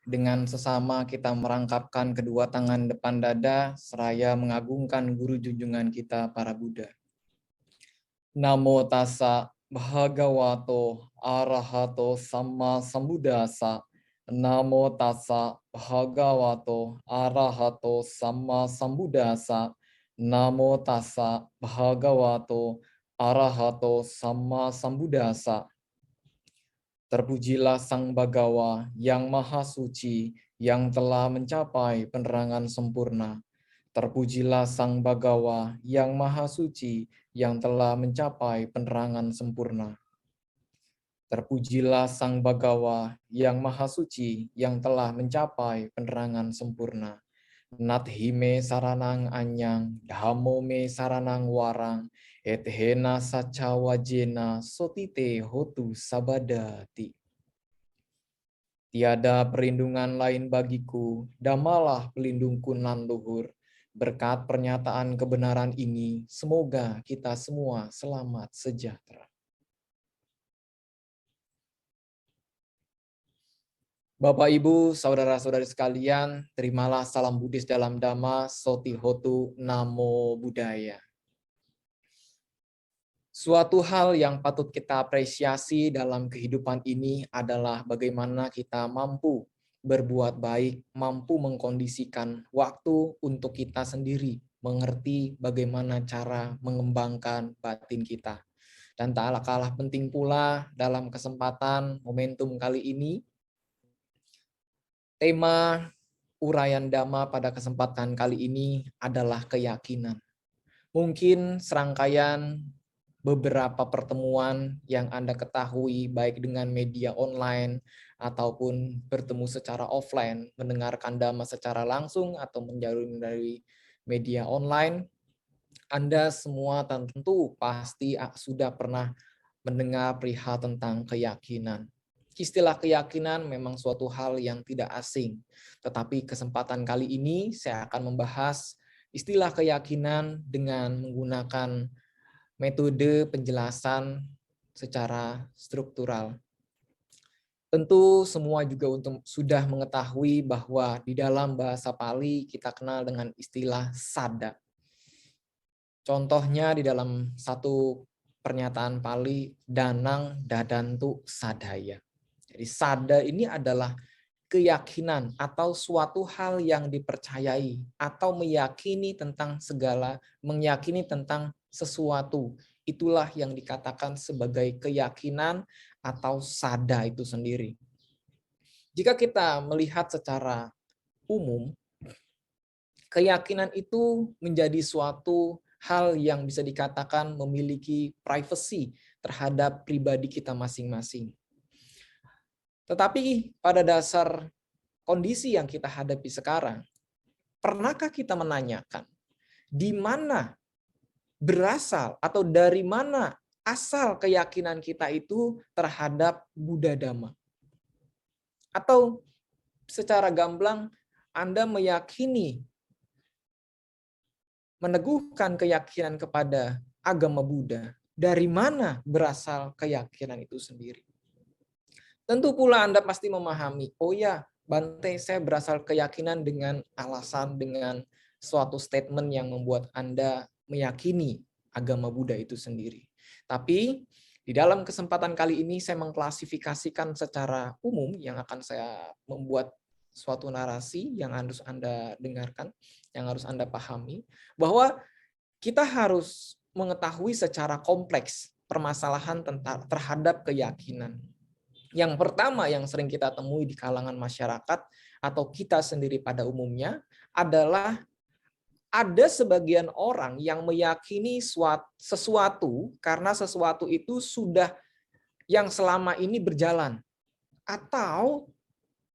Dengan sesama kita merangkapkan kedua tangan depan dada, seraya mengagungkan guru junjungan kita para Buddha. Namo tassa bhagavato arahato samma sambuddhassa. Namo tassa bhagavato arahato samma sambuddhassa. Namo tassa bhagavato arahato samma sambuddhassa. Terpujilah Sang Bagawa yang Maha Suci, yang telah mencapai penerangan sempurna. Terpujilah Sang Bagawa yang Maha Suci, yang telah mencapai penerangan sempurna. Terpujilah Sang Bagawa yang Maha Suci, yang telah mencapai penerangan sempurna. Nathime saranang anyang, dhammo me saranang warang, ethena saca wajena sotite hotu sabadati. Tiada perlindungan lain bagiku, damalah pelindungku nan luhur. Berkat pernyataan kebenaran ini, semoga kita semua selamat sejahtera. Bapak, Ibu, saudara-saudari sekalian, terimalah salam Buddhis dalam Dhamma, Soti Hotu Namo Buddhaya. Suatu hal yang patut kita apresiasi dalam kehidupan ini adalah bagaimana kita mampu berbuat baik, mampu mengkondisikan waktu untuk kita sendiri, mengerti bagaimana cara mengembangkan batin kita. Dan tak kalah penting pula dalam kesempatan momentum kali ini, tema uraian Dhamma pada kesempatan kali ini adalah keyakinan. Mungkin serangkaian beberapa pertemuan yang Anda ketahui baik dengan media online ataupun bertemu secara offline, mendengarkan Dhamma secara langsung atau menjalani dari media online, Anda semua tentu pasti sudah pernah mendengar perihal tentang keyakinan. Istilah keyakinan memang suatu hal yang tidak asing, tetapi kesempatan kali ini saya akan membahas istilah keyakinan dengan menggunakan metode penjelasan secara struktural. Tentu semua juga sudah mengetahui bahwa di dalam bahasa Pali kita kenal dengan istilah sada. Contohnya di dalam satu pernyataan Pali, danang dadantu sadaya. Jadi sada ini adalah keyakinan atau suatu hal yang dipercayai atau meyakini tentang meyakini tentang sesuatu. Itulah yang dikatakan sebagai keyakinan atau sada itu sendiri. Jika kita melihat secara umum, keyakinan itu menjadi suatu hal yang bisa dikatakan memiliki privasi terhadap pribadi kita masing-masing. Tetapi pada dasar kondisi yang kita hadapi sekarang, pernahkah kita menanyakan di mana berasal atau dari mana asal keyakinan kita itu terhadap Buddha Dhamma? Atau secara gamblang Anda meyakini, meneguhkan keyakinan kepada agama Buddha, dari mana berasal keyakinan itu sendiri? Tentu pula Anda pasti memahami, oh ya, Bante, saya berasal keyakinan dengan alasan, dengan suatu statement yang membuat Anda meyakini agama Buddha itu sendiri. Tapi di dalam kesempatan kali ini saya mengklasifikasikan secara umum yang akan saya membuat suatu narasi yang harus Anda dengarkan, yang harus Anda pahami, bahwa kita harus mengetahui secara kompleks permasalahan terhadap keyakinan. Yang pertama yang sering kita temui di kalangan masyarakat atau kita sendiri pada umumnya adalah ada sebagian orang yang meyakini sesuatu karena sesuatu itu sudah yang selama ini berjalan. Atau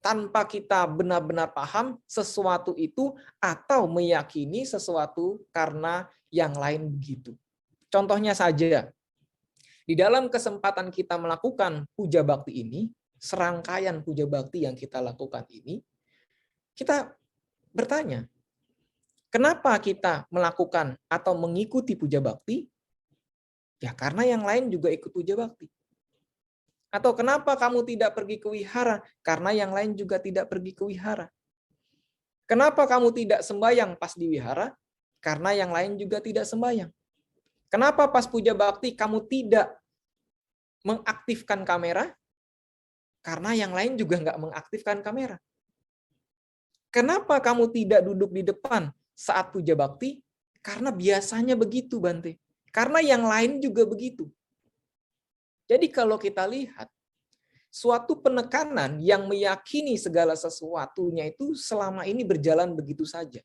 tanpa kita benar-benar paham sesuatu itu atau meyakini sesuatu karena yang lain begitu. Contohnya saja, di dalam kesempatan kita melakukan puja bakti ini, serangkaian puja bakti yang kita lakukan ini, kita bertanya, kenapa kita melakukan atau mengikuti puja bakti? Ya karena yang lain juga ikut puja bakti. Atau kenapa kamu tidak pergi ke wihara? Karena yang lain juga tidak pergi ke wihara. Kenapa kamu tidak sembahyang pas di wihara? Karena yang lain juga tidak sembahyang. Kenapa pas puja bakti kamu tidak mengaktifkan kamera? Karena yang lain juga nggak mengaktifkan kamera. Kenapa kamu tidak duduk di depan saat puja bakti? Karena biasanya begitu, Bante. Karena yang lain juga begitu. Jadi kalau kita lihat, suatu penekanan yang meyakini segala sesuatunya itu selama ini berjalan begitu saja.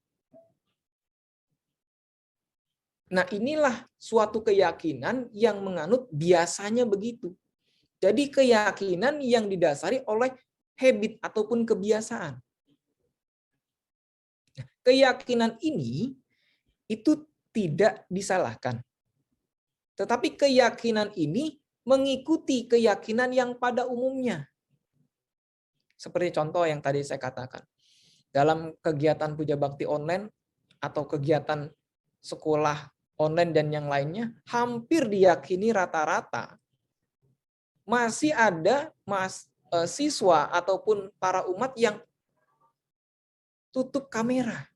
Nah, inilah suatu keyakinan yang menganut biasanya begitu. Jadi keyakinan yang didasari oleh habit ataupun kebiasaan. Keyakinan ini itu tidak disalahkan. Tetapi keyakinan ini mengikuti keyakinan yang pada umumnya. Seperti contoh yang tadi saya katakan. Dalam kegiatan puja bakti online atau kegiatan sekolah online dan yang lainnya, hampir diyakini rata-rata masih ada siswa ataupun para umat yang tutup kamera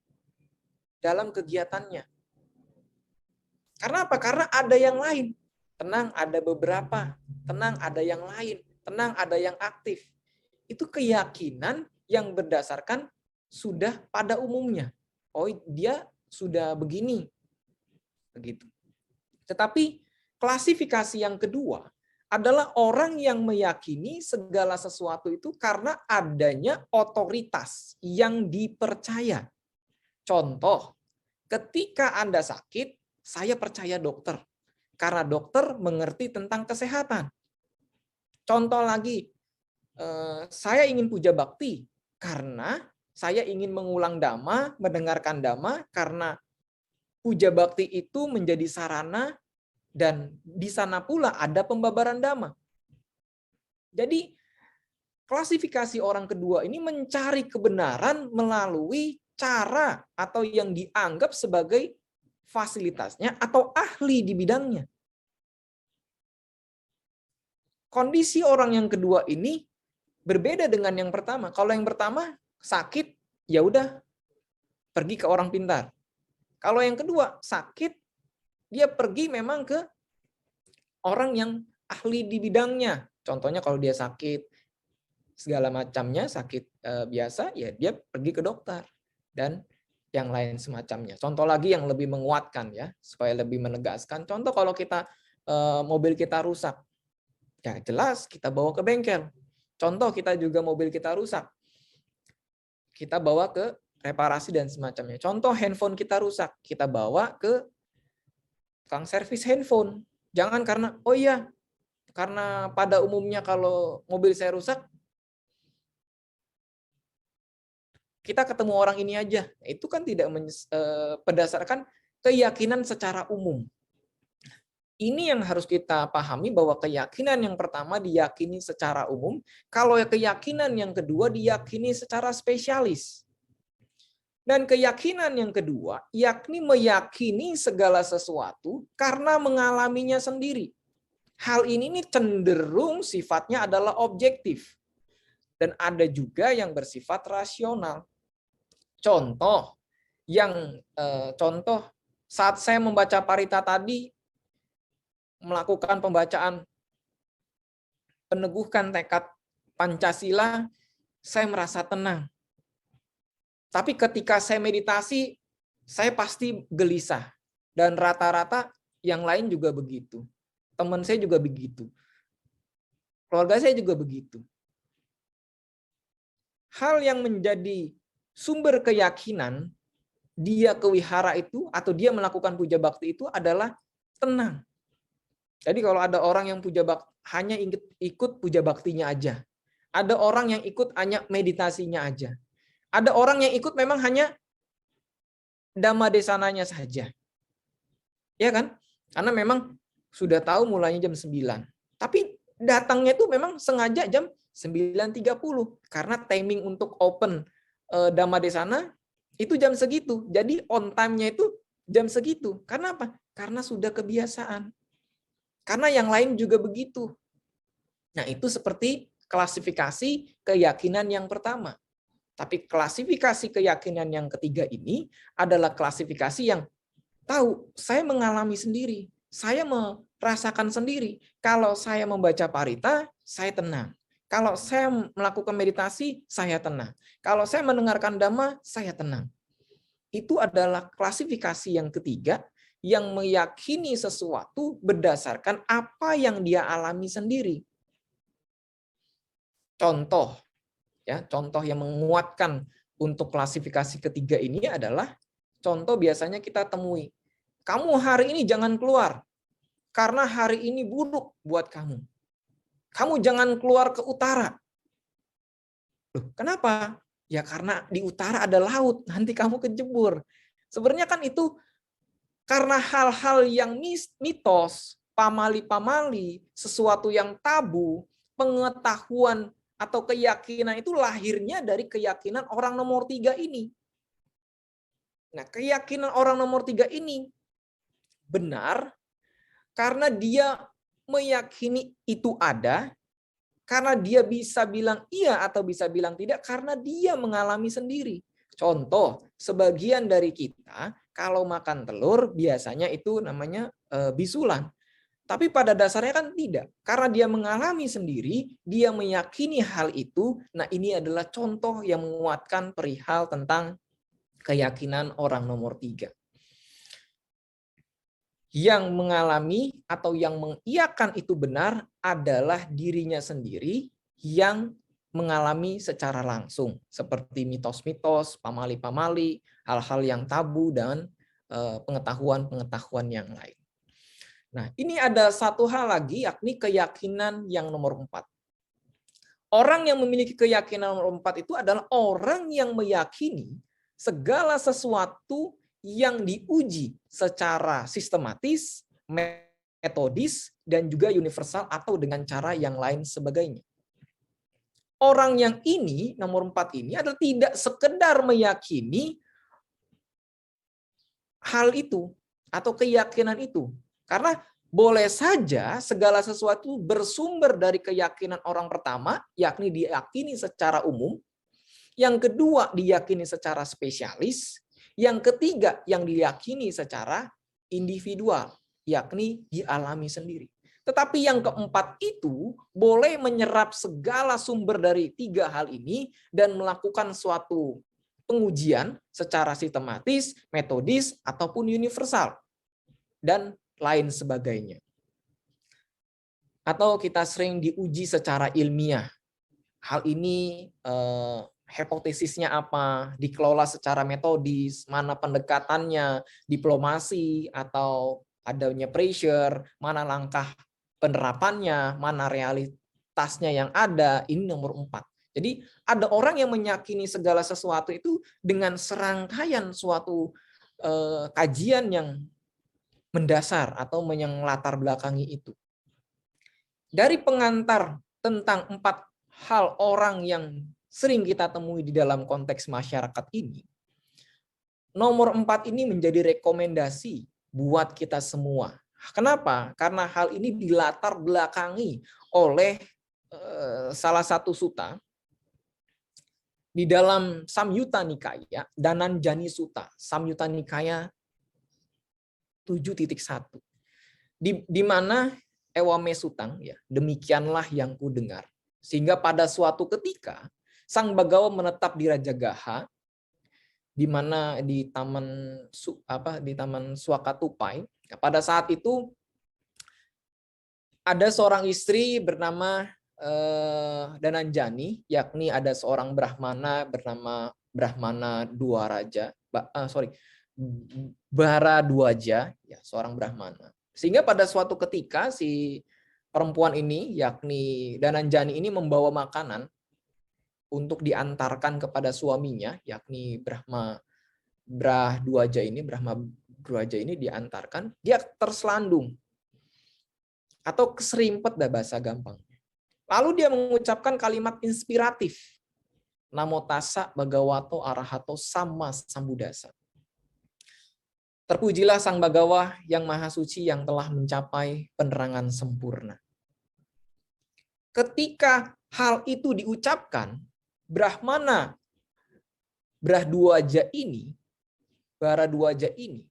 dalam kegiatannya. Karena apa? Karena ada yang lain. Tenang, ada beberapa. Tenang, ada yang lain. Tenang, ada yang aktif. Itu keyakinan yang berdasarkan sudah pada umumnya. Oh, dia sudah begini. Begitu. Tetapi klasifikasi yang kedua adalah orang yang meyakini segala sesuatu itu karena adanya otoritas yang dipercaya. Contoh, ketika Anda sakit, saya percaya dokter. Karena dokter mengerti tentang kesehatan. Contoh lagi, saya ingin puja bakti karena saya ingin mengulang dhamma, mendengarkan dhamma, karena puja bakti itu menjadi sarana dan di sana pula ada pembabaran dhamma. Jadi klasifikasi orang kedua ini mencari kebenaran melalui cara atau yang dianggap sebagai fasilitasnya atau ahli di bidangnya. Kondisi orang yang kedua ini berbeda dengan yang pertama. Kalau yang pertama sakit, ya udah pergi ke orang pintar. Kalau yang kedua sakit, dia pergi memang ke orang yang ahli di bidangnya. Contohnya kalau dia sakit segala macamnya, sakit biasa, ya dia pergi ke dokter dan yang lain semacamnya. Contoh lagi yang lebih menguatkan ya, supaya lebih menegaskan. Contoh kalau kita mobil kita rusak, ya jelas kita bawa ke bengkel. Contoh kita juga mobil kita rusak, kita bawa ke reparasi dan semacamnya. Contoh handphone kita rusak, kita bawa ke tukang servis handphone. Jangan karena, oh iya, karena pada umumnya kalau mobil saya rusak, kita ketemu orang ini aja. Itu kan tidak berdasarkan keyakinan secara umum. Ini yang harus kita pahami bahwa keyakinan yang pertama diyakini secara umum, kalau keyakinan yang kedua diyakini secara spesialis. Dan keyakinan yang kedua, yakni meyakini segala sesuatu karena mengalaminya sendiri. Hal ini cenderung sifatnya adalah objektif. Dan ada juga yang bersifat rasional. Contoh saat saya membaca parita tadi, melakukan pembacaan peneguhkan tekad Pancasila, saya merasa tenang. Tapi ketika saya meditasi, saya pasti gelisah. Dan rata-rata yang lain juga begitu. Teman saya juga begitu. Keluarga saya juga begitu. Hal yang menjadi sumber keyakinan dia ke wihara itu atau dia melakukan puja bakti itu adalah tenang. Jadi kalau ada orang yang puja bakti hanya ikut puja baktinya aja. Ada orang yang ikut hanya meditasinya aja. Ada orang yang ikut memang hanya dhamma desananya saja. Ya kan? Karena memang sudah tahu mulainya jam 9. Tapi datangnya itu memang sengaja jam 9.30 karena timing untuk open dhamma desana itu jam segitu. Jadi on time-nya itu jam segitu. Karena apa? Karena sudah kebiasaan. Karena yang lain juga begitu. Nah, itu seperti klasifikasi keyakinan yang pertama. Tapi klasifikasi keyakinan yang ketiga ini adalah klasifikasi yang tahu, saya mengalami sendiri, saya merasakan sendiri. Kalau saya membaca parita, saya tenang. Kalau saya melakukan meditasi, saya tenang. Kalau saya mendengarkan dhamma, saya tenang. Itu adalah klasifikasi yang ketiga yang meyakini sesuatu berdasarkan apa yang dia alami sendiri. Contoh, ya, contoh yang menguatkan untuk klasifikasi ketiga ini adalah contoh biasanya kita temui. Kamu hari ini jangan keluar karena hari ini buruk buat kamu. Kamu jangan keluar ke utara. Loh, kenapa? Ya karena di utara ada laut, nanti kamu kejebur. Sebenarnya kan itu karena hal-hal yang mitos, pamali-pamali, sesuatu yang tabu, pengetahuan atau keyakinan itu lahirnya dari keyakinan orang nomor 3 ini. Nah, keyakinan orang nomor 3 ini benar karena dia meyakini itu ada, karena dia bisa bilang iya atau bisa bilang tidak, karena dia mengalami sendiri. Contoh, sebagian dari kita kalau makan telur biasanya itu namanya bisulan. Tapi pada dasarnya kan tidak. Karena dia mengalami sendiri, dia meyakini hal itu. Nah, ini adalah contoh yang menguatkan perihal tentang keyakinan orang nomor 3. Yang mengalami atau yang mengiyakan itu benar adalah dirinya sendiri yang mengalami secara langsung. Seperti mitos-mitos, pamali-pamali, hal-hal yang tabu, dan pengetahuan-pengetahuan yang lain. Nah, ini ada satu hal lagi, yakni keyakinan yang nomor 4. Orang yang memiliki keyakinan nomor 4 itu adalah orang yang meyakini segala sesuatu yang diuji secara sistematis, metodis, dan juga universal atau dengan cara yang lain sebagainya. Orang yang ini, nomor 4 ini adalah tidak sekedar meyakini hal itu atau keyakinan itu. Karena boleh saja segala sesuatu bersumber dari keyakinan orang pertama, yakni diyakini secara umum. Yang kedua, diyakini secara spesialis. Yang ketiga, yang diyakini secara individual, yakni dialami sendiri. Tetapi yang keempat itu boleh menyerap segala sumber dari 3 hal ini dan melakukan suatu pengujian secara sistematis, metodis, ataupun universal, dan lain sebagainya. Atau kita sering diuji secara ilmiah. Hal ini hipotesisnya apa, dikelola secara metodis, mana pendekatannya, diplomasi, atau adanya pressure, mana langkah penerapannya, mana realitasnya yang ada, ini nomor 4. Jadi ada orang yang meyakini segala sesuatu itu dengan serangkaian suatu kajian yang mendasar atau yang latar belakangi itu. Dari pengantar tentang 4 hal orang yang sering kita temui di dalam konteks masyarakat ini, nomor 4 ini menjadi rekomendasi buat kita semua. Kenapa? Karena hal ini dilatar belakangi oleh salah satu sutta di dalam Samyutta Nikaya, Dhananjani Sutta, Samyutta Nikaya 7.1. Di mana Ewame Sutang, ya, demikianlah yang ku dengar. Sehingga pada suatu ketika Sang Bagawa menetap di Rajagaha, di mana di taman Swakatupai. Pada saat itu ada seorang istri bernama Dhananjani, yakni ada seorang brahmana bernama Brahmana Dwaraja, Baradwaja, ya, seorang brahmana. Sehingga pada suatu ketika si perempuan ini, yakni Dhananjani ini, membawa makanan untuk diantarkan kepada suaminya, yakni Brahma Dwaja ini diantarkan, dia terselandung atau keserimpet, dah bahasa gampang. Lalu dia mengucapkan kalimat inspiratif, Namo tassa bhagavato arahato samma sambuddhassa. Terpujilah Sang Bagawa yang Maha Suci yang telah mencapai penerangan sempurna. Ketika hal itu diucapkan, Brahmana Bradwaja ini, Bharadwaja ini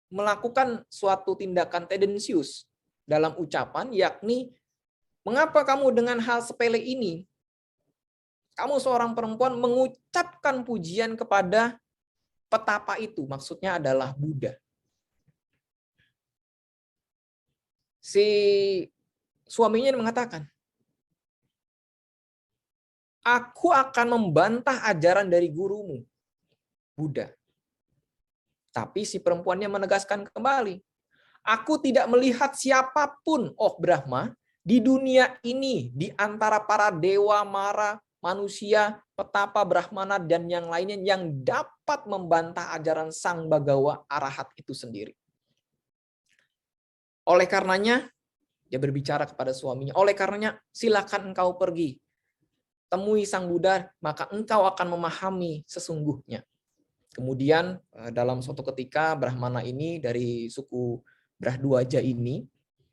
melakukan suatu tindakan tendensius dalam ucapan, yakni mengapa kamu dengan hal sepele ini, kamu seorang perempuan mengucapkan pujian kepada petapa itu, maksudnya adalah Buddha. Si suaminya mengatakan, aku akan membantah ajaran dari gurumu, Buddha. Tapi si perempuannya menegaskan kembali, aku tidak melihat siapapun, oh Brahma, di dunia ini, di antara para dewa, mara, manusia, petapa, brahmana, dan yang lainnya yang dapat membantah ajaran Sang Bagawa Arahat itu sendiri. Oleh karenanya, dia berbicara kepada suaminya, oleh karenanya silakan engkau pergi, temui Sang Buddha, maka engkau akan memahami sesungguhnya. Kemudian dalam suatu ketika Brahmana ini dari suku Bharadwaja ini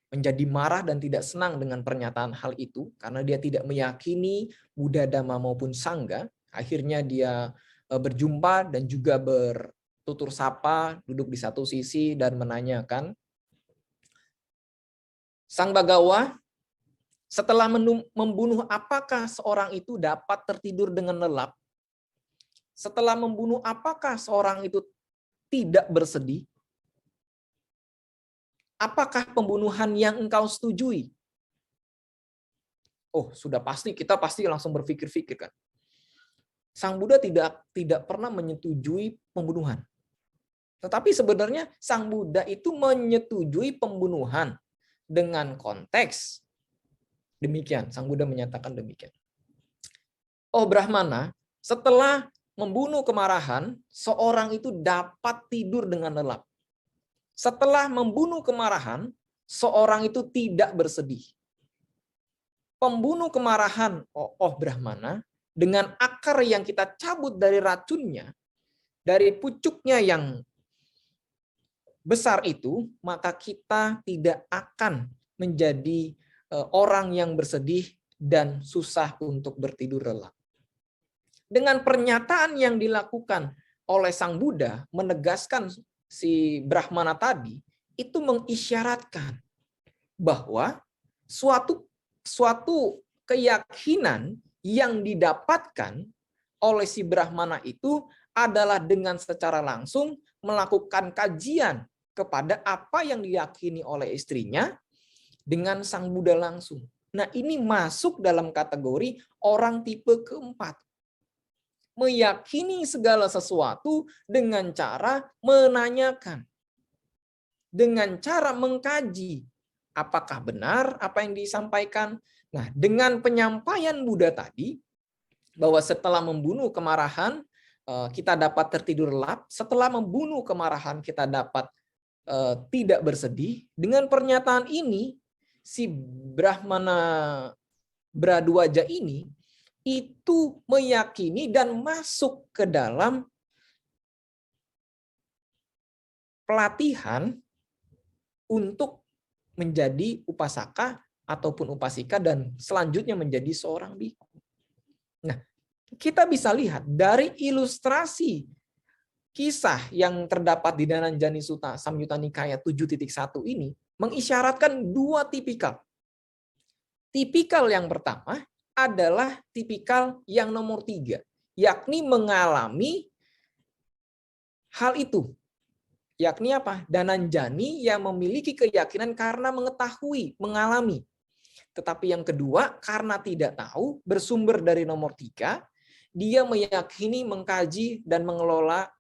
menjadi marah dan tidak senang dengan pernyataan hal itu karena dia tidak meyakini Buddha, Dhamma maupun Sangga. Akhirnya dia berjumpa dan juga bertutur sapa, duduk di satu sisi dan menanyakan, Sang Bagawa, setelah membunuh apakah seorang itu dapat tertidur dengan lelap? Setelah membunuh apakah seorang itu tidak bersedih? Apakah pembunuhan yang engkau setujui? Oh, sudah pasti, kita pasti langsung berpikir-pikir kan. Sang Buddha tidak pernah menyetujui pembunuhan. Tetapi sebenarnya Sang Buddha itu menyetujui pembunuhan dengan konteks demikian. Sang Buddha menyatakan demikian. Oh Brahmana, setelah membunuh kemarahan, seorang itu dapat tidur dengan lelap. Setelah membunuh kemarahan, seorang itu tidak bersedih. Pembunuh kemarahan, oh Brahmana, dengan akar yang kita cabut dari racunnya, dari pucuknya yang besar itu, maka kita tidak akan menjadi orang yang bersedih dan susah untuk bertidur lelap. Dengan pernyataan yang dilakukan oleh Sang Buddha menegaskan si Brahmana tadi, itu mengisyaratkan bahwa suatu keyakinan yang didapatkan oleh si Brahmana itu adalah dengan secara langsung melakukan kajian kepada apa yang diyakini oleh istrinya dengan Sang Buddha langsung. Nah, ini masuk dalam kategori orang tipe keempat. Meyakini segala sesuatu dengan cara menanyakan. Dengan cara mengkaji apakah benar apa yang disampaikan. Nah, dengan penyampaian Buddha tadi, bahwa setelah membunuh kemarahan, kita dapat tertidur lelap. Setelah membunuh kemarahan, kita dapat tidak bersedih. Dengan pernyataan ini, si Brahmana Bharadwaja ini itu meyakini dan masuk ke dalam pelatihan untuk menjadi upasaka ataupun upasika dan selanjutnya menjadi seorang biku. Nah, kita bisa lihat dari ilustrasi kisah yang terdapat di Dhananjani Sutta Samyutta Nikaya 7.1 ini mengisyaratkan dua tipikal. Tipikal yang pertama adalah tipikal yang nomor 3, yakni mengalami hal itu. Yakni apa? Dhananjani yang memiliki keyakinan karena mengetahui, mengalami. Tetapi yang kedua, karena tidak tahu, bersumber dari nomor 3, dia meyakini, mengkaji, dan mengelola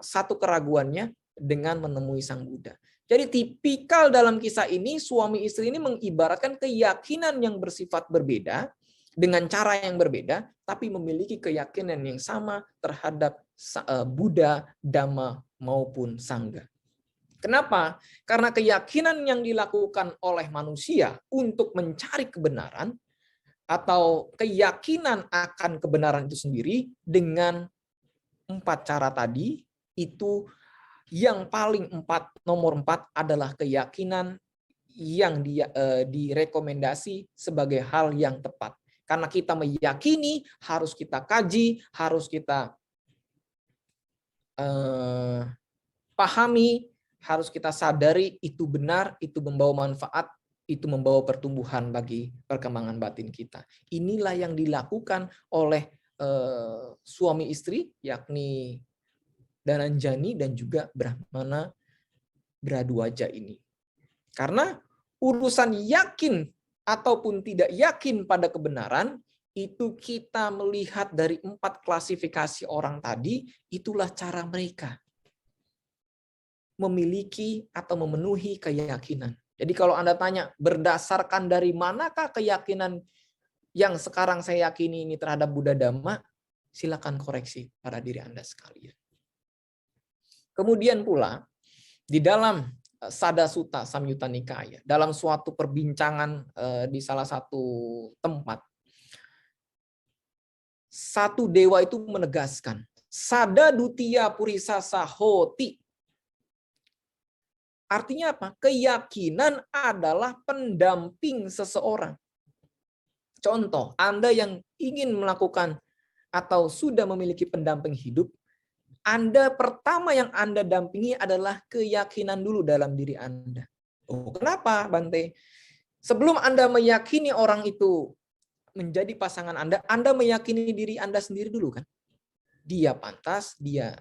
satu keraguannya dengan menemui Sang Buddha. Jadi tipikal dalam kisah ini, suami istri ini mengibaratkan keyakinan yang bersifat berbeda, dengan cara yang berbeda, tapi memiliki keyakinan yang sama terhadap Buddha, Dhamma, maupun Sangga. Kenapa? Karena keyakinan yang dilakukan oleh manusia untuk mencari kebenaran, atau keyakinan akan kebenaran itu sendiri dengan 4 cara tadi, itu yang paling nomor 4 adalah keyakinan yang direkomendasi sebagai hal yang tepat. Karena kita meyakini, harus kita kaji, harus kita pahami, harus kita sadari itu benar, itu membawa manfaat, itu membawa pertumbuhan bagi perkembangan batin kita. Inilah yang dilakukan oleh suami istri, yakni Dhananjani dan juga Brahmana Bharadwaja ini. Karena urusan yakin ataupun tidak yakin pada kebenaran, itu kita melihat dari 4 klasifikasi orang tadi, itulah cara mereka memiliki atau memenuhi keyakinan. Jadi kalau Anda tanya, berdasarkan dari manakah keyakinan yang sekarang saya yakini ini terhadap Buddha Dhamma, silakan koreksi pada diri Anda sekalian. Kemudian pula, di dalam Sada Sutta Samyutta Nikaya, dalam suatu perbincangan di salah satu tempat, satu dewa itu menegaskan, Sada Dutiya Purisasa Hoti. Artinya apa? Keyakinan adalah pendamping seseorang. Contoh, Anda yang ingin melakukan atau sudah memiliki pendamping hidup, Anda pertama yang Anda dampingi adalah keyakinan dulu dalam diri Anda. Oh, kenapa, Bante? Sebelum Anda meyakini orang itu menjadi pasangan Anda meyakini diri Anda sendiri dulu kan? Dia pantas, dia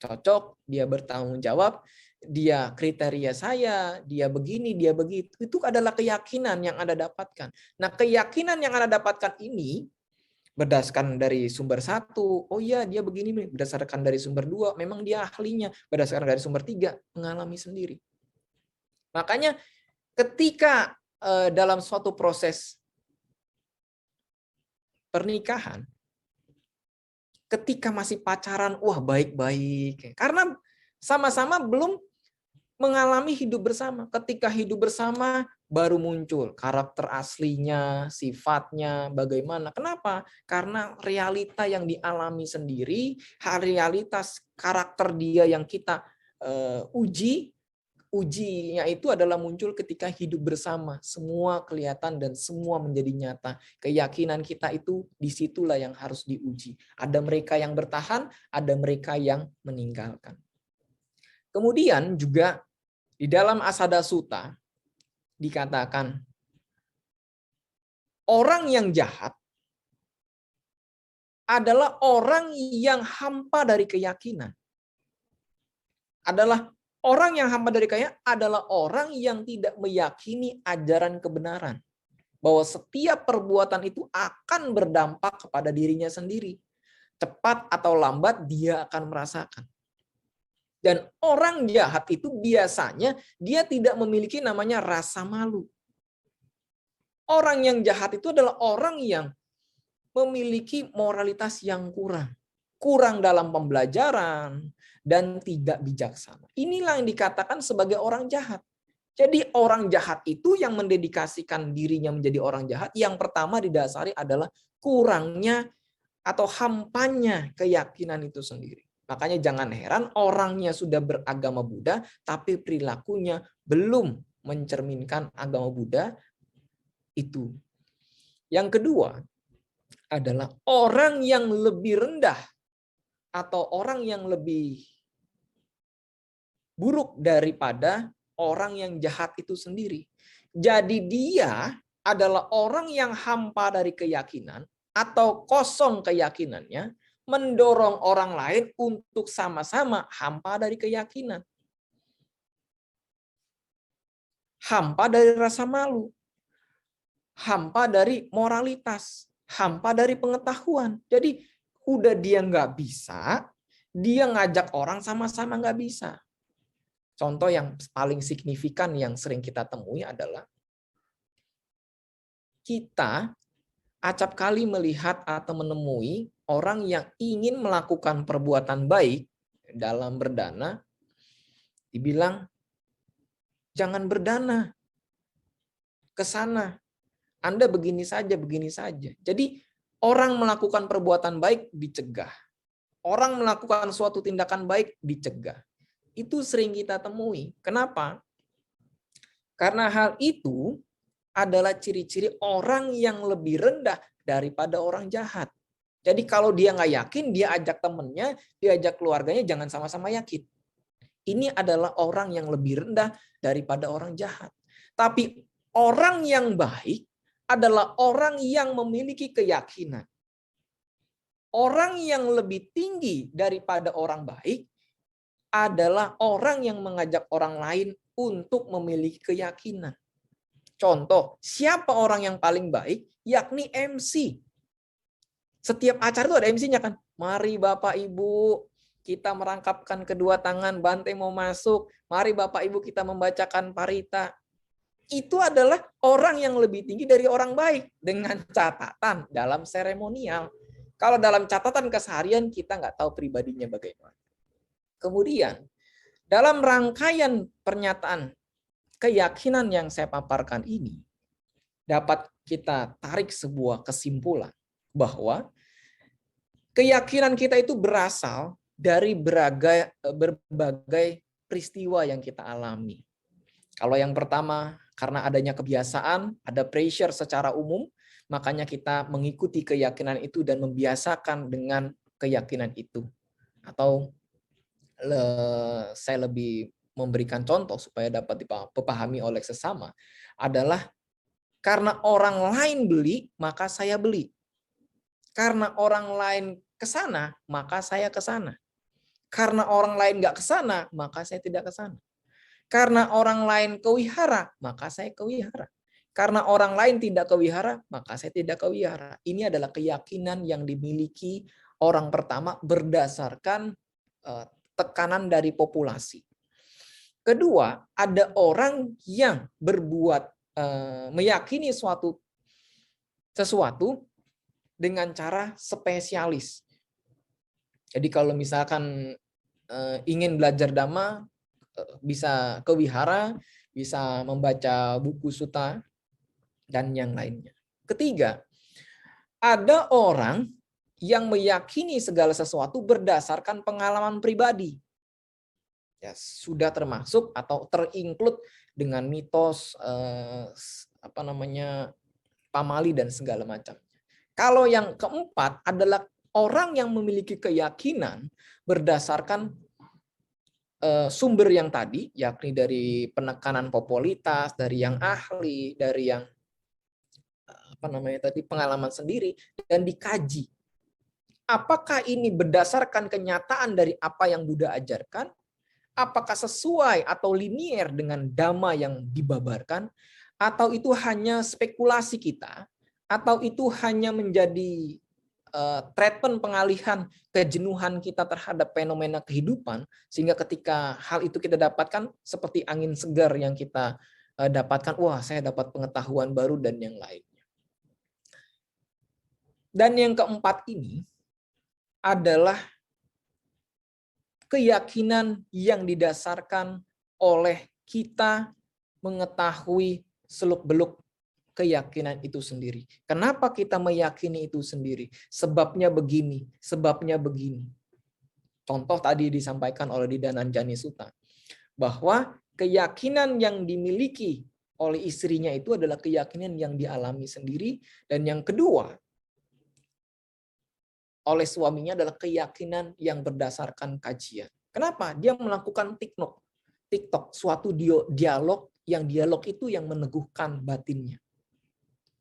cocok, dia bertanggung jawab, dia kriteria saya, dia begini, dia begitu. Itu adalah keyakinan yang Anda dapatkan. Nah, keyakinan yang Anda dapatkan ini berdasarkan dari sumber 1, oh iya dia begini, berdasarkan dari sumber 2, memang dia ahlinya, berdasarkan dari sumber 3, mengalami sendiri. Makanya ketika dalam suatu proses pernikahan, ketika masih pacaran, wah baik-baik, karena sama-sama belum mengalami hidup bersama. Ketika hidup bersama, baru muncul karakter aslinya, sifatnya, bagaimana. Kenapa? Karena realita yang dialami sendiri, realitas karakter dia yang kita ujinya itu adalah muncul ketika hidup bersama. Semua kelihatan dan semua menjadi nyata. Keyakinan kita itu disitulah yang harus diuji. Ada mereka yang bertahan, ada mereka yang meninggalkan. Kemudian juga di dalam Asada Sutta dikatakan orang yang jahat adalah orang yang hampa dari keyakinan. Orang yang hampa dari keyakinan adalah orang yang tidak meyakini ajaran kebenaran. Bahwa setiap perbuatan itu akan berdampak kepada dirinya sendiri. Cepat atau lambat dia akan merasakan. Dan orang jahat itu biasanya dia tidak memiliki namanya rasa malu. Orang yang jahat itu adalah orang yang memiliki moralitas yang kurang. Kurang dalam pembelajaran dan tidak bijaksana. Inilah yang dikatakan sebagai orang jahat. Jadi orang jahat itu yang mendedikasikan dirinya menjadi orang jahat, yang pertama didasari adalah kurangnya atau hampanya keyakinan itu sendiri. Makanya jangan heran orangnya sudah beragama Buddha, tapi perilakunya belum mencerminkan agama Buddha itu. Yang kedua adalah orang yang lebih rendah atau orang yang lebih buruk daripada orang yang jahat itu sendiri. Jadi dia adalah orang yang hampa dari keyakinan atau kosong keyakinannya, mendorong orang lain untuk sama-sama hampa dari keyakinan. Hampa dari rasa malu. Hampa dari moralitas. Hampa dari pengetahuan. Jadi udah dia nggak bisa, dia ngajak orang sama-sama nggak bisa. Contoh yang paling signifikan yang sering kita temui adalah kita acap kali melihat atau menemui orang yang ingin melakukan perbuatan baik dalam berdana, dibilang, jangan berdana ke sana. Anda begini saja, begini saja. Jadi orang melakukan perbuatan baik dicegah. Orang melakukan suatu tindakan baik dicegah. Itu sering kita temui. Kenapa? Karena hal itu adalah ciri-ciri orang yang lebih rendah daripada orang jahat. Jadi kalau dia nggak yakin, dia ajak temennya, dia ajak keluarganya, jangan sama-sama yakin. Ini adalah orang yang lebih rendah daripada orang jahat. Tapi orang yang baik adalah orang yang memiliki keyakinan. Orang yang lebih tinggi daripada orang baik adalah orang yang mengajak orang lain untuk memiliki keyakinan. Contoh, siapa orang yang paling baik? Yakni MC. Setiap acara itu ada MC-nya kan. Mari Bapak Ibu, kita merangkapkan kedua tangan, Bante mau masuk. Mari Bapak Ibu kita membacakan parita. Itu adalah orang yang lebih tinggi dari orang baik. Dengan catatan dalam seremonial. Kalau dalam catatan keseharian kita nggak tahu pribadinya bagaimana. Kemudian, dalam rangkaian pernyataan keyakinan yang saya paparkan ini, dapat kita tarik sebuah kesimpulan bahwa keyakinan kita itu berasal dari berbagai peristiwa yang kita alami. Kalau yang pertama, karena adanya kebiasaan, ada pressure secara umum, makanya kita mengikuti keyakinan itu dan membiasakan dengan keyakinan itu. Atau saya lebih memberikan contoh supaya dapat dipahami oleh sesama, adalah karena orang lain beli, maka saya beli. Karena orang lain ke sana, maka saya ke sana. Karena orang lain nggak ke sana, maka saya tidak ke sana. Karena orang lain ke wihara, maka saya ke wihara. Karena orang lain tidak ke wihara, maka saya tidak ke wihara. Ini adalah keyakinan yang dimiliki orang pertama berdasarkan tekanan dari populasi. Kedua, ada orang yang berbuat meyakini sesuatu dengan cara spesialis. Jadi kalau misalkan ingin belajar Dhamma, bisa ke wihara, bisa membaca buku sutta, dan yang lainnya. Ketiga, ada orang yang meyakini segala sesuatu berdasarkan pengalaman pribadi. Ya, sudah termasuk atau terinclude dengan mitos pamali dan segala macam. Kalau yang keempat adalah orang yang memiliki keyakinan berdasarkan sumber yang tadi, yakni dari penekanan populitas, dari yang ahli, dari yang pengalaman sendiri, dan dikaji. Apakah ini berdasarkan kenyataan dari apa yang Buddha ajarkan? Apakah sesuai atau linier dengan dhamma yang dibabarkan? Atau itu hanya spekulasi kita? Atau itu hanya menjadi treatment pengalihan kejenuhan kita terhadap fenomena kehidupan, sehingga ketika hal itu kita dapatkan seperti angin segar yang kita dapatkan, wah saya dapat pengetahuan baru dan yang lainnya. Dan yang keempat ini adalah keyakinan yang didasarkan oleh kita mengetahui seluk-beluk keyakinan itu sendiri. Kenapa kita meyakini itu sendiri? Sebabnya begini, sebabnya begini. Contoh tadi disampaikan oleh di Dhananjani Sutta, bahwa keyakinan yang dimiliki oleh istrinya itu adalah keyakinan yang dialami sendiri, dan yang kedua oleh suaminya adalah keyakinan yang berdasarkan kajian. Kenapa? Dia melakukan TikTok, suatu dialog itu yang meneguhkan batinnya.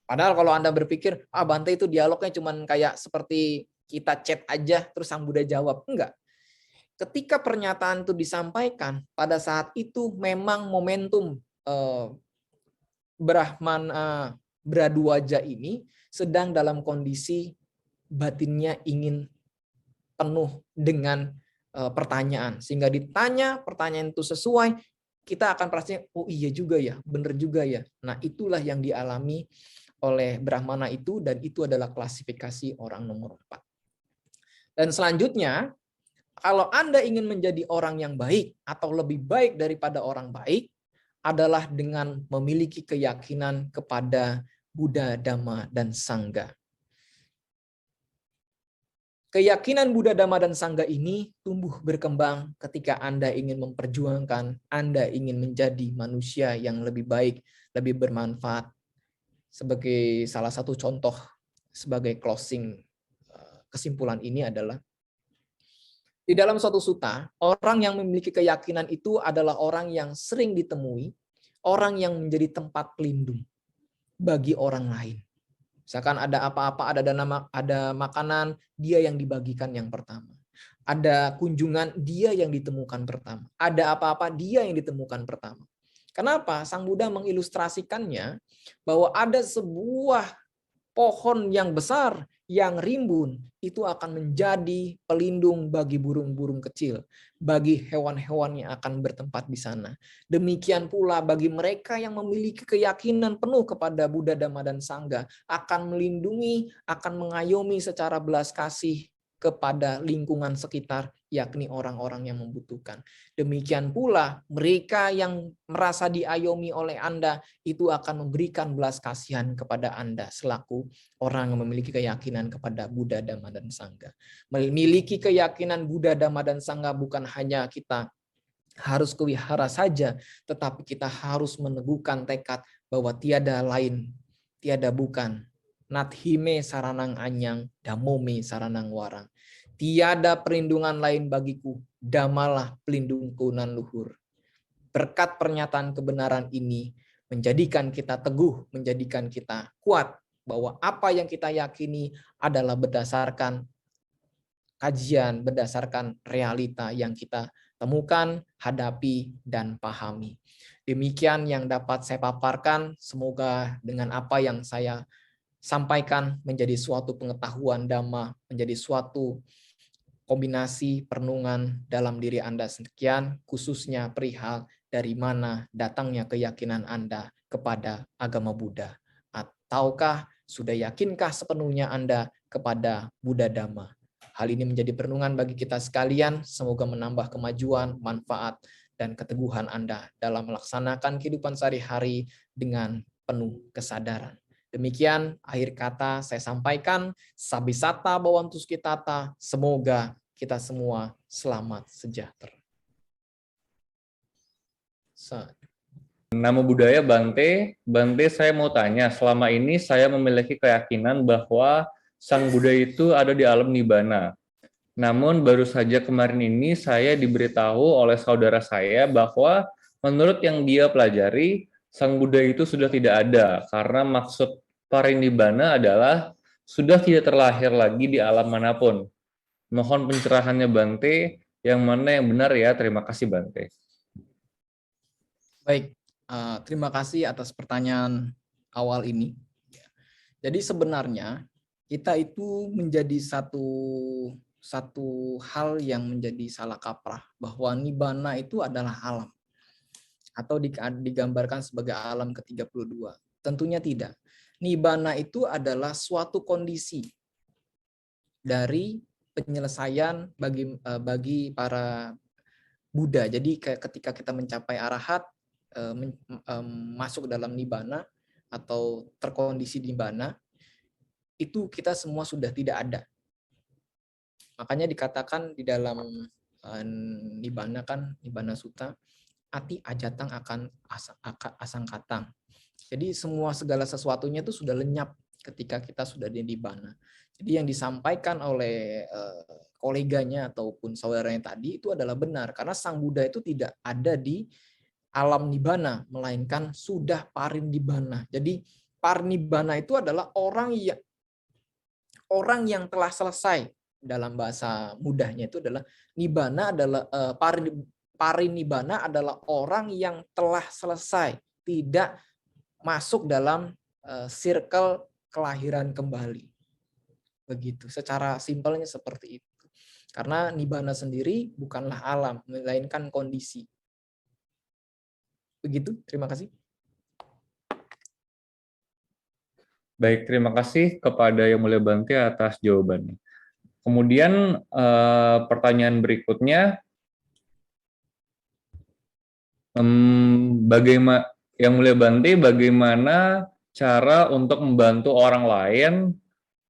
Padahal kalau Anda berpikir, Bante itu dialognya cuma kayak seperti kita chat aja terus Sang Buddha jawab. Enggak. Ketika pernyataan itu disampaikan, pada saat itu memang momentum Brahmana Bradwaja ini sedang dalam kondisi batinnya ingin penuh dengan pertanyaan. Sehingga ditanya, pertanyaan itu sesuai, kita akan perhatikan, oh iya juga ya, benar juga ya. Nah itulah yang dialami oleh Brahmana itu, dan itu adalah klasifikasi orang nomor 4. Dan selanjutnya, kalau Anda ingin menjadi orang yang baik atau lebih baik daripada orang baik, adalah dengan memiliki keyakinan kepada Buddha, Dhamma, dan Sangha. Keyakinan Buddha, Dhamma, dan Sangha ini tumbuh berkembang ketika Anda ingin memperjuangkan, Anda ingin menjadi manusia yang lebih baik, lebih bermanfaat. Sebagai salah satu contoh, sebagai closing kesimpulan ini adalah, di dalam suatu sutta, orang yang memiliki keyakinan itu adalah orang yang sering ditemui, orang yang menjadi tempat pelindung bagi orang lain. Misalkan ada apa-apa, ada makanan, dia yang dibagikan yang pertama. Ada kunjungan, dia yang ditemukan pertama. Ada apa-apa, dia yang ditemukan pertama. Kenapa? Sang Buddha mengilustrasikannya bahwa ada sebuah pohon yang besar, yang rimbun, itu akan menjadi pelindung bagi burung-burung kecil, bagi hewan-hewan yang akan bertempat di sana. Demikian pula bagi mereka yang memiliki keyakinan penuh kepada Buddha, Dhamma, dan Sangha, akan melindungi, akan mengayomi secara belas kasih kepada lingkungan sekitar, yakni orang-orang yang membutuhkan. Demikian pula mereka yang merasa diayomi oleh Anda itu akan memberikan belas kasihan kepada Anda selaku orang yang memiliki keyakinan kepada Buddha, Dhamma, dan Sangha. Memiliki keyakinan Buddha, Dhamma, dan Sangha bukan hanya kita harus ke wihara saja, tetapi kita harus meneguhkan tekad bahwa tiada lain, tiada bukan. Nathime saranang anyang, damome saranang warang. Tiada perlindungan lain bagiku, damalah pelindungku nan luhur. Berkat pernyataan kebenaran ini menjadikan kita teguh, menjadikan kita kuat, bahwa apa yang kita yakini adalah berdasarkan kajian, berdasarkan realita yang kita temukan, hadapi, dan pahami. Demikian yang dapat saya paparkan. Semoga dengan apa yang saya sampaikan menjadi suatu pengetahuan Dhamma, menjadi suatu kombinasi perenungan dalam diri Anda sekian, khususnya perihal dari mana datangnya keyakinan Anda kepada agama Buddha. Ataukah sudah yakinkah sepenuhnya Anda kepada Buddha Dhamma? Hal ini menjadi perenungan bagi kita sekalian, semoga menambah kemajuan, manfaat, dan keteguhan Anda dalam melaksanakan kehidupan sehari-hari dengan penuh kesadaran. Demikian akhir kata saya sampaikan. Sabisata bawantus kitata. Semoga kita semua selamat sejahtera. Namo Buddhaya Bante. Bante, saya mau tanya, selama ini saya memiliki keyakinan bahwa Sang Buddha itu ada di alam Nibbana. Namun baru saja kemarin ini saya diberitahu oleh saudara saya bahwa menurut yang dia pelajari, Sang Buddha itu sudah tidak ada, karena maksud parinibbana adalah sudah tidak terlahir lagi di alam manapun. Mohon pencerahannya Bante, yang mana yang benar ya? Terima kasih Bante. Baik, terima kasih atas pertanyaan awal ini. Jadi sebenarnya kita itu menjadi satu hal yang menjadi salah kaprah, bahwa Nibbana itu adalah alam, atau digambarkan sebagai alam ke-32. Tentunya tidak. Nibbana itu adalah suatu kondisi dari penyelesaian bagi para Buddha. Jadi ketika kita mencapai arahat, masuk dalam Nibbana atau terkondisi di Nibbana, itu kita semua sudah tidak ada. Makanya dikatakan di dalam Nibbana kan, Nibbana Sutta, ati ajatang akan asangkatang. Jadi segala sesuatunya itu sudah lenyap ketika kita sudah di Nibbana. Jadi yang disampaikan oleh koleganya ataupun saudaranya tadi itu adalah benar, karena Sang Buddha itu tidak ada di alam Nibbana, melainkan sudah parinibbana. Jadi parinibbana itu adalah orang yang telah selesai. Dalam bahasa mudahnya itu adalah Nibbana adalah parinibbana adalah orang yang telah selesai, tidak masuk dalam circle kelahiran kembali. Begitu, secara simpelnya seperti itu. Karena Nibbana sendiri bukanlah alam, melainkan kondisi. Begitu, terima kasih. Baik, terima kasih kepada Yang Mulia Bante atas jawabannya. Kemudian pertanyaan berikutnya, Yang Mulia Bante, bagaimana cara untuk membantu orang lain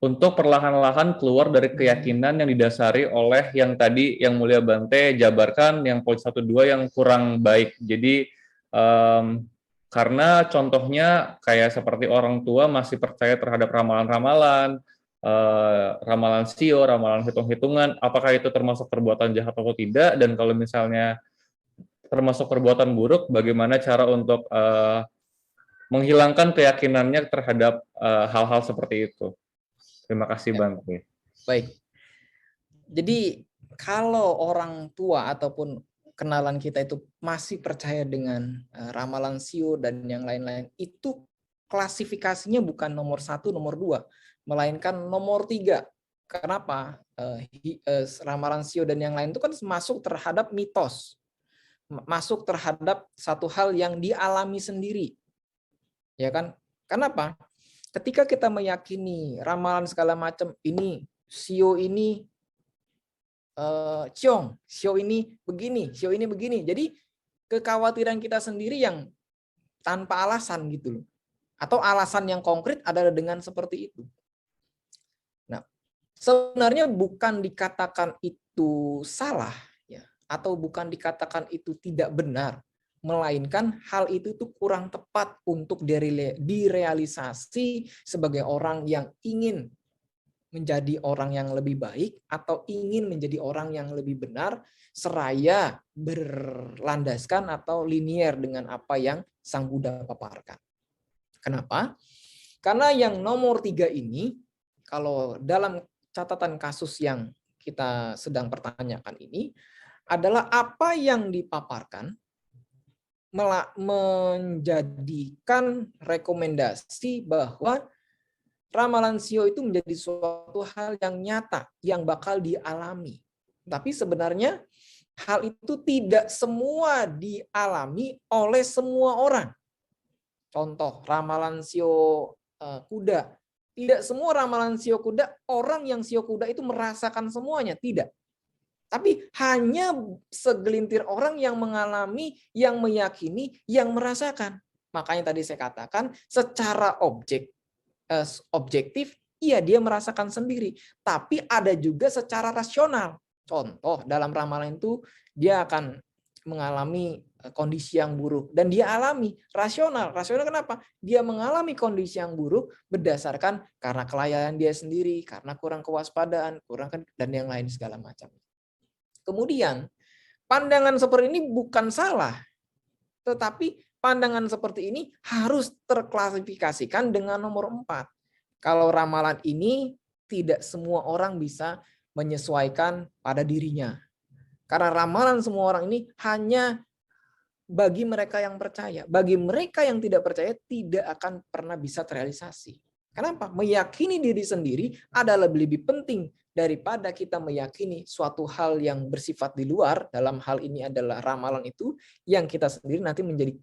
untuk perlahan-lahan keluar dari keyakinan yang didasari oleh yang tadi yang Mulia Bante jabarkan, yang poin 1-2 yang kurang baik. Jadi karena contohnya kayak seperti orang tua masih percaya terhadap ramalan-ramalan, ramalan sio, ramalan hitung-hitungan, apakah itu termasuk perbuatan jahat atau tidak, dan kalau misalnya termasuk perbuatan buruk, bagaimana cara untuk menghilangkan keyakinannya terhadap hal-hal seperti itu. Terima kasih Ya, Bante. baik. Jadi kalau orang tua ataupun kenalan kita itu masih percaya dengan ramalan sio dan yang lain-lain, itu klasifikasinya bukan nomor 1, nomor 2, melainkan nomor 3. Kenapa? Ramalan sio dan yang lain itu kan masuk terhadap mitos, masuk terhadap satu hal yang dialami sendiri, ya kan? Kenapa? Ketika kita meyakini ramalan segala macam, ini sio ini ciong, sio ini begini, sio ini begini. Jadi kekhawatiran kita sendiri yang tanpa alasan gitu loh. Atau alasan yang konkret adalah dengan seperti itu. Nah, sebenarnya bukan dikatakan itu salah ya, atau bukan dikatakan itu tidak benar, melainkan hal itu tuh kurang tepat untuk direalisasi sebagai orang yang ingin menjadi orang yang lebih baik atau ingin menjadi orang yang lebih benar seraya berlandaskan atau linier dengan apa yang Sang Buddha paparkan. Kenapa? Karena yang nomor 3 ini, kalau dalam catatan kasus yang kita sedang pertanyakan ini, adalah apa yang dipaparkan menjadikan rekomendasi bahwa ramalan sio itu menjadi suatu hal yang nyata, yang bakal dialami. Tapi sebenarnya hal itu tidak semua dialami oleh semua orang. Contoh, ramalan sio kuda. Tidak semua ramalan sio kuda, orang yang sio kuda itu merasakan semuanya. Tidak. Tapi hanya segelintir orang yang mengalami, yang meyakini, yang merasakan. Makanya tadi saya katakan secara objektif, iya dia merasakan sendiri. Tapi ada juga secara rasional. Contoh, dalam ramalan itu dia akan mengalami kondisi yang buruk. Dan dia alami rasional. Rasional kenapa? Dia mengalami kondisi yang buruk berdasarkan karena kelalaian dia sendiri, karena kurang kewaspadaan, dan yang lain segala macam. Kemudian, pandangan seperti ini bukan salah. Tetapi pandangan seperti ini harus terklasifikasikan dengan nomor 4. Kalau ramalan ini tidak semua orang bisa menyesuaikan pada dirinya. Karena ramalan semua orang ini hanya bagi mereka yang percaya. Bagi mereka yang tidak percaya tidak akan pernah bisa terrealisasi. Kenapa? Meyakini diri sendiri adalah lebih penting daripada kita meyakini suatu hal yang bersifat di luar. Dalam hal ini adalah ramalan itu yang kita sendiri nanti menjadi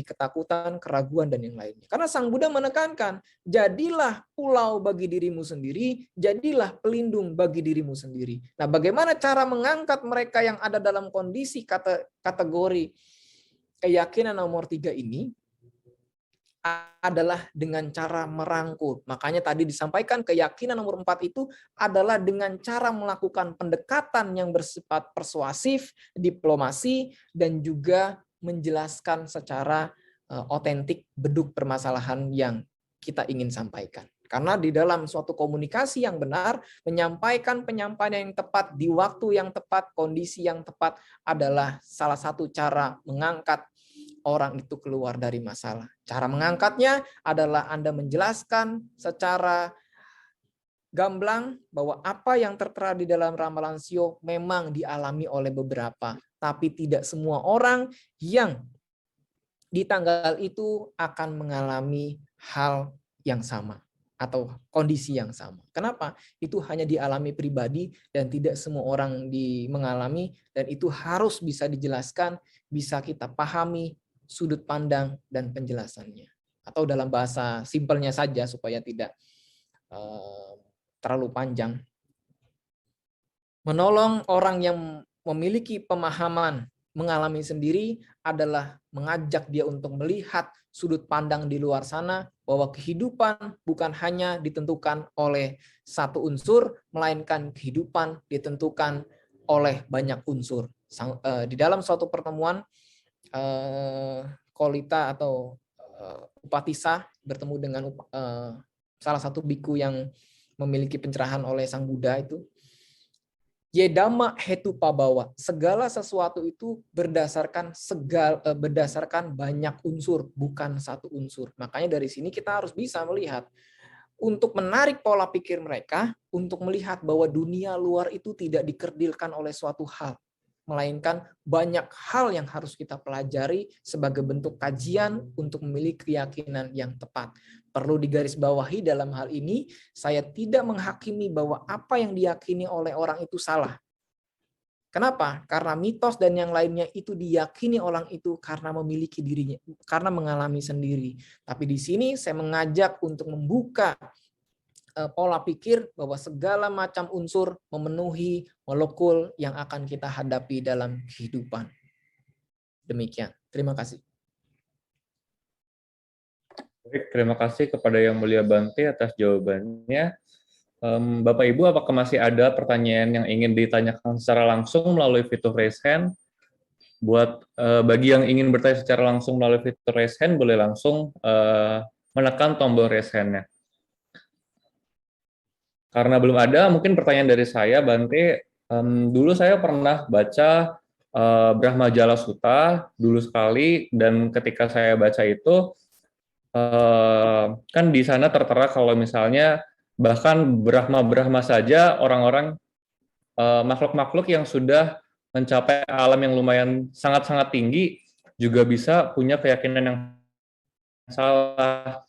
ketakutan, keraguan, dan yang lainnya. Karena Sang Buddha menekankan, jadilah pulau bagi dirimu sendiri, jadilah pelindung bagi dirimu sendiri. Nah, bagaimana cara mengangkat mereka yang ada dalam kondisi kategori keyakinan nomor 3 ini? Adalah dengan cara merangkul. Makanya tadi disampaikan keyakinan nomor 4 itu adalah dengan cara melakukan pendekatan yang bersifat persuasif, diplomasi, dan juga menjelaskan secara otentik beduk permasalahan yang kita ingin sampaikan. Karena di dalam suatu komunikasi yang benar, menyampaikan penyampaian yang tepat di waktu yang tepat, kondisi yang tepat adalah salah satu cara mengangkat orang itu keluar dari masalah. Cara mengangkatnya adalah Anda menjelaskan secara gamblang bahwa apa yang tertera di dalam ramalan sio memang dialami oleh beberapa, tapi tidak semua orang yang di tanggal itu akan mengalami hal yang sama atau kondisi yang sama. Kenapa? Itu hanya dialami pribadi dan tidak semua orang mengalami, dan itu harus bisa dijelaskan, bisa kita pahami sudut pandang dan penjelasannya. Atau dalam bahasa simpelnya saja supaya tidak terlalu panjang. Menolong orang yang memiliki pemahaman mengalami sendiri adalah mengajak dia untuk melihat sudut pandang di luar sana, bahwa kehidupan bukan hanya ditentukan oleh satu unsur, melainkan kehidupan ditentukan oleh banyak unsur. Di dalam suatu pertemuan, Kolita atau Upatissa bertemu dengan salah satu biku yang memiliki pencerahan oleh Sang Buddha itu. Yedama hetu pabawa, segala sesuatu itu berdasarkan banyak unsur, bukan satu unsur. Makanya dari sini kita harus bisa melihat untuk menarik pola pikir mereka untuk melihat bahwa dunia luar itu tidak dikerdilkan oleh suatu hal, melainkan banyak hal yang harus kita pelajari sebagai bentuk kajian untuk memiliki keyakinan yang tepat. Perlu digarisbawahi dalam hal ini, saya tidak menghakimi bahwa apa yang diyakini oleh orang itu salah. Kenapa? Karena mitos dan yang lainnya itu diyakini orang itu karena memiliki dirinya, karena mengalami sendiri. Tapi di sini saya mengajak untuk membuka pola pikir bahwa segala macam unsur memenuhi molekul yang akan kita hadapi dalam kehidupan. Demikian. Terima kasih. Baik, terima kasih kepada Yang Mulia Bante atas jawabannya. Bapak Ibu, apakah masih ada pertanyaan yang ingin ditanyakan secara langsung melalui fitur raise hand? Buat bagi yang ingin bertanya secara langsung melalui fitur raise hand, boleh langsung menekan tombol raise hand-nya. Karena belum ada, mungkin pertanyaan dari saya, Bante. Dulu saya pernah baca Brahmajala Sutta dulu sekali, dan ketika saya baca itu, kan di sana tertera kalau misalnya bahkan Brahma saja, orang-orang makhluk-makhluk yang sudah mencapai alam yang lumayan sangat-sangat tinggi juga bisa punya keyakinan yang salah.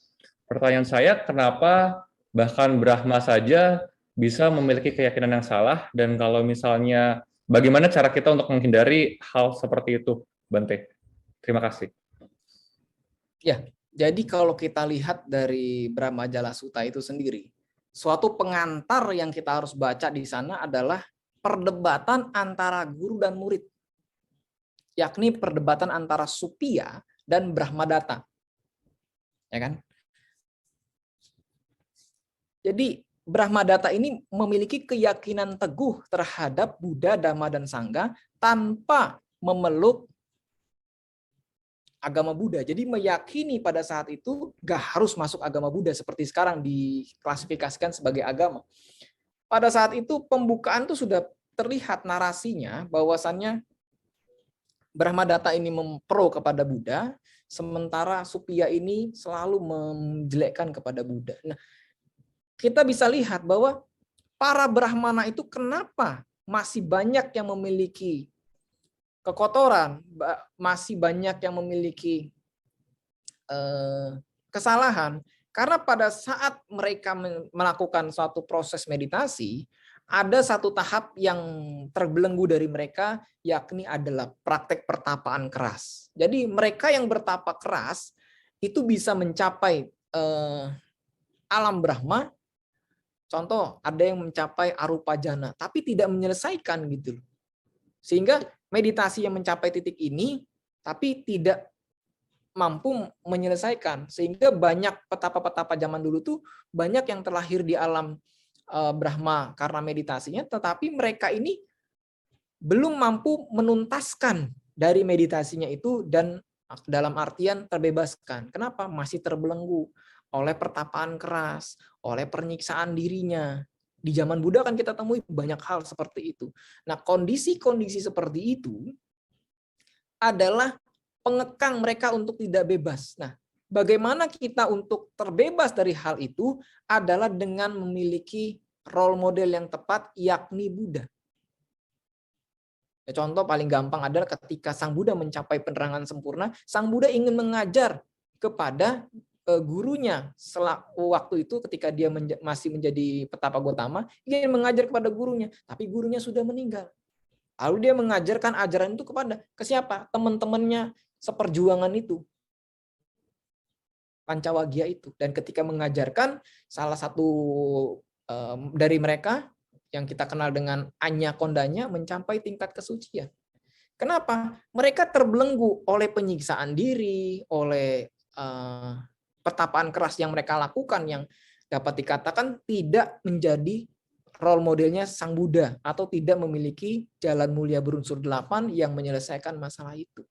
Pertanyaan saya, kenapa bahkan Brahma saja bisa memiliki keyakinan yang salah, dan kalau misalnya bagaimana cara kita untuk menghindari hal seperti itu, Bante? Terima kasih. Ya, jadi kalau kita lihat dari Brahmajala Sutta itu sendiri, suatu pengantar yang kita harus baca di sana adalah perdebatan antara guru dan murid, yakni perdebatan antara Suppiya dan Brahmadatta. Ya kan? Jadi Brahmadatta ini memiliki keyakinan teguh terhadap Buddha, Dhamma, dan Sangha tanpa memeluk agama Buddha. Jadi meyakini pada saat itu gak harus masuk agama Buddha seperti sekarang diklasifikasikan sebagai agama. Pada saat itu pembukaan tuh sudah terlihat narasinya bahwasannya Brahmadatta ini mempro kepada Buddha, sementara Suppiya ini selalu menjelekkan kepada Buddha. Nah, kita bisa lihat bahwa para Brahmana itu kenapa masih banyak yang memiliki kekotoran, masih banyak yang memiliki kesalahan, karena pada saat mereka melakukan suatu proses meditasi, ada satu tahap yang terbelenggu dari mereka, yakni adalah praktek pertapaan keras. Jadi mereka yang bertapa keras itu bisa mencapai alam Brahma. Contoh, ada yang mencapai arupa jana, tapi tidak menyelesaikan gitu. Sehingga meditasi yang mencapai titik ini, tapi tidak mampu menyelesaikan. Sehingga banyak petapa-petapa zaman dulu tuh, banyak yang terlahir di alam Brahma karena meditasinya, tetapi mereka ini belum mampu menuntaskan dari meditasinya itu, dan dalam artian terbebaskan. Kenapa? Masih terbelenggu oleh pertapaan keras, oleh penyiksaan dirinya. Di zaman Buddha kan kita temui banyak hal seperti itu. Nah, kondisi-kondisi seperti itu adalah pengekang mereka untuk tidak bebas. Nah, bagaimana kita untuk terbebas dari hal itu adalah dengan memiliki role model yang tepat, yakni Buddha. Contoh paling gampang adalah ketika Sang Buddha mencapai penerangan sempurna, Sang Buddha ingin mengajar kepada gurunya waktu itu ketika dia masih menjadi Petapa Gotama, ingin mengajar kepada gurunya, tapi gurunya sudah meninggal. Lalu dia mengajarkan ajaran itu ke siapa? Teman-temannya seperjuangan itu, Pancawagya itu. Dan ketika mengajarkan, salah satu dari mereka yang kita kenal dengan Anya Kondanya mencapai tingkat kesucian. Kenapa? Mereka terbelenggu oleh penyiksaan diri, oleh pertapaan keras yang mereka lakukan yang dapat dikatakan tidak menjadi role modelnya Sang Buddha atau tidak memiliki jalan mulia berunsur 8 yang menyelesaikan masalah itu.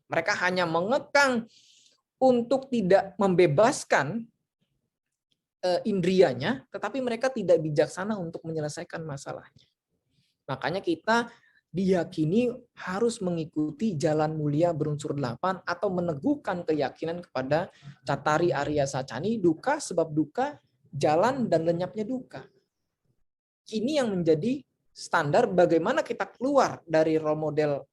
Mereka hanya mengekang untuk tidak membebaskan indrianya, tetapi mereka tidak bijaksana untuk menyelesaikan masalahnya. Makanya kita diyakini harus mengikuti jalan mulia berunsur 8 atau meneguhkan keyakinan kepada Cattari Arya Sacani, duka sebab duka, jalan dan lenyapnya duka. Ini yang menjadi standar bagaimana kita keluar dari role model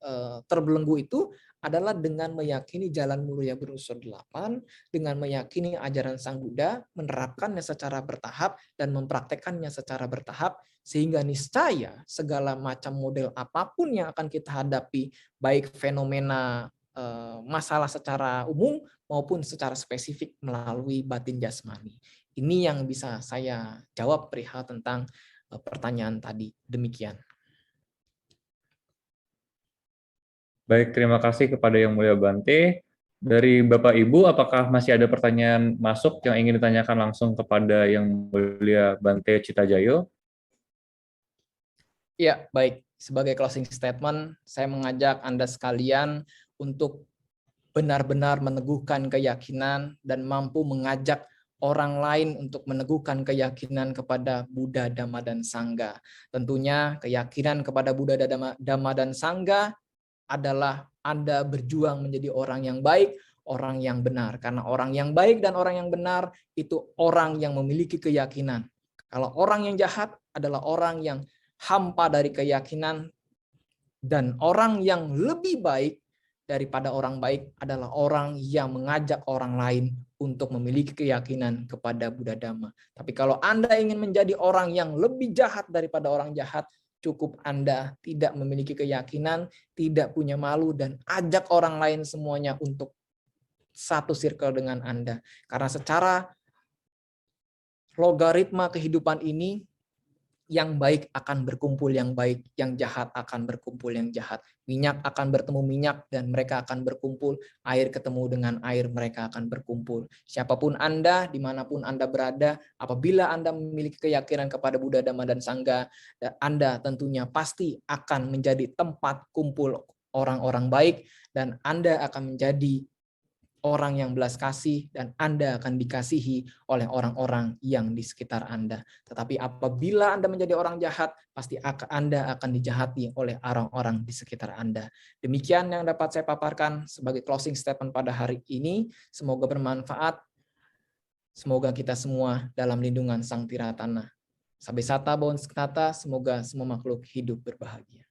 terbelenggu itu adalah dengan meyakini jalan mulia berunsur 8, dengan meyakini ajaran Sang Buddha, menerapkannya secara bertahap dan mempraktekannya secara bertahap, sehingga niscaya segala macam model apapun yang akan kita hadapi, baik fenomena masalah secara umum maupun secara spesifik melalui batin jasmani. Ini yang bisa saya jawab perihal tentang pertanyaan tadi. Demikian. Baik, terima kasih kepada Yang Mulia Bante. Dari Bapak Ibu, apakah masih ada pertanyaan masuk yang ingin ditanyakan langsung kepada Yang Mulia Bante Citajayo? Ya, baik. Sebagai closing statement, saya mengajak Anda sekalian untuk benar-benar meneguhkan keyakinan dan mampu mengajak orang lain untuk meneguhkan keyakinan kepada Buddha, Dhamma, dan Sangha. Tentunya keyakinan kepada Buddha, Dhamma, dan Sangha adalah Anda berjuang menjadi orang yang baik, orang yang benar. Karena orang yang baik dan orang yang benar itu orang yang memiliki keyakinan. Kalau orang yang jahat adalah orang yang hampa dari keyakinan, dan orang yang lebih baik daripada orang baik adalah orang yang mengajak orang lain untuk memiliki keyakinan kepada Buddha Dhamma. Tapi kalau Anda ingin menjadi orang yang lebih jahat daripada orang jahat, cukup Anda tidak memiliki keyakinan, tidak punya malu, dan ajak orang lain semuanya untuk satu circle dengan Anda. Karena secara logaritma kehidupan ini, yang baik akan berkumpul yang baik, yang jahat akan berkumpul yang jahat. Minyak akan bertemu minyak dan mereka akan berkumpul, air ketemu dengan air mereka akan berkumpul. Siapapun Anda, dimanapun Anda berada, apabila Anda memiliki keyakinan kepada Buddha, Dhamma, dan Sangha, Anda tentunya pasti akan menjadi tempat kumpul orang-orang baik dan Anda akan menjadi orang yang belas kasih dan Anda akan dikasihi oleh orang-orang yang di sekitar Anda. Tetapi apabila Anda menjadi orang jahat, pasti Anda akan dijahati oleh orang-orang di sekitar Anda. Demikian yang dapat saya paparkan sebagai closing statement pada hari ini. Semoga bermanfaat. Semoga kita semua dalam lindungan Sang Tiratana. Sabesata Bawon Sekata, semoga semua makhluk hidup berbahagia.